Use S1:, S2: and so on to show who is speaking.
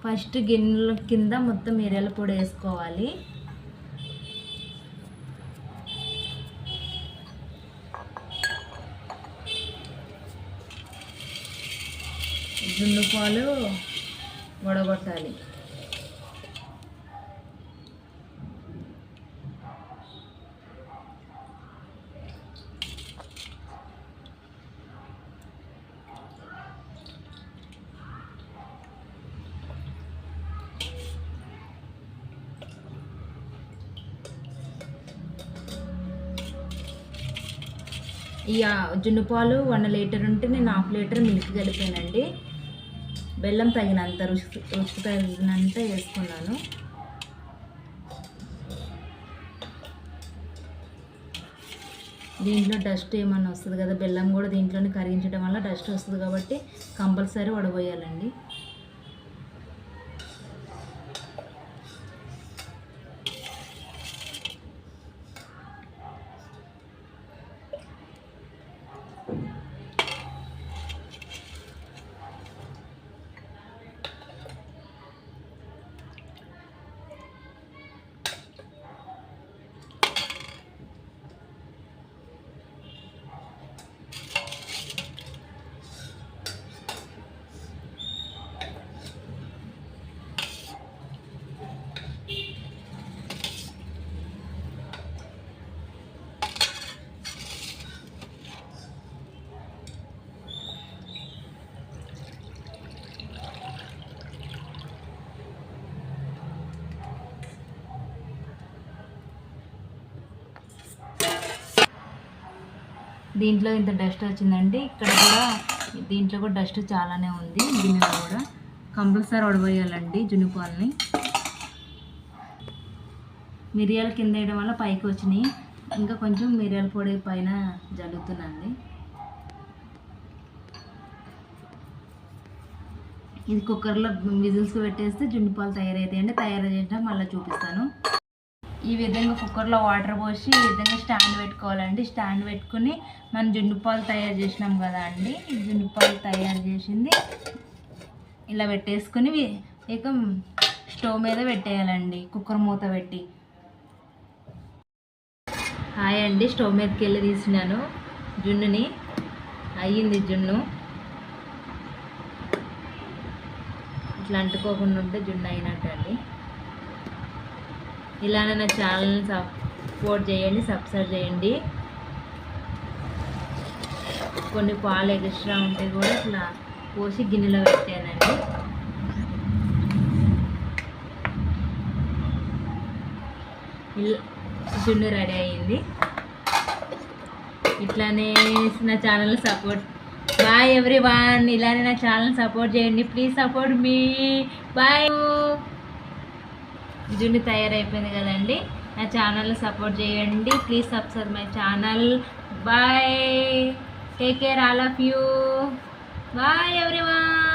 S1: First గిన్నెల కింద మొత్తం మిరియాల పొడి వేసుకోవాలి. జున్ను పాలు వడగొట్టాలి. ఈ జున్ను పాలు 1 లీటర్ ఉంటే నేను 1/2 లీటర్ మిల్క్ కలిపానండి. బెల్లం తగినంత రుచి తగినంత వేసుకున్నాను. దీంట్లో డస్ట్ ఏమన్నా వస్తుంది కదా, బెల్లం కూడా దీంట్లోనే కరిగించడం వల్ల డస్ట్ వస్తుంది కాబట్టి కంపల్సరీ వడబోయాలండి. దీంట్లో ఇంత డస్ట్ వచ్చిందండి. ఇక్కడ కూడా దీంట్లో కూడా డస్ట్ చాలానే ఉంది. గిన్నెలో కూడా కంపల్సరీ వడబోయాలండి జున్ను పాలని. మిరియాల కింద వేయడం వల్ల పైకి వచ్చినాయి. ఇంకా కొంచెం మిరియాల పొడి పైన జల్లుతుందండి. ఇది కుక్కర్లో విజిల్స్ పెట్టేస్తే జున్ను పాలు తయారవుతాయండి. తయారు చేసినా మళ్ళీ చూపిస్తాను. ఈ విధంగా కుక్కర్లో వాటర్ పోసి ఈ విధంగా స్టాండ్ పెట్టుకోవాలండి. స్టాండ్ పెట్టుకుని మనం జున్ను పాలు తయారు చేసినాం కదా అండి, ఈ జున్ను పాలు తయారు చేసింది ఇలా పెట్టేసుకుని ఇక స్టవ్ మీద పెట్టేయాలండి, కుక్కర్ మూత పెట్టి. హాయ్ అండి, స్టవ్ మీదకి వెళ్ళి తీసినాను జున్నుని. అయ్యింది జున్ను. ఇట్లా అంటుకోకుండా ఉంటే జున్ను అయినట్టు అండి. ఇలానే నా ఛానల్ని సపోర్ట్ చేయండి, సబ్స్క్రైబ్ చేయండి. కొన్ని పాలు ఎక్స్ట్రా ఉంటే కూడా ఇట్లా పోసి గిన్నెలో పెట్టానండి. జున్ను రెడీ అయ్యింది. ఇట్లానే నా ఛానల్ని సపోర్ట్. Bye everyone. ఇలానే నా ఛానల్ని సపోర్ట్ చేయండి. Please support me. బాయ్. జున్ను తయారైపోయింది కదండి. నా ఛానల్ని సపోర్ట్ చేయండి. Please subscribe my channel. Bye. Take care all of you. Bye everyone.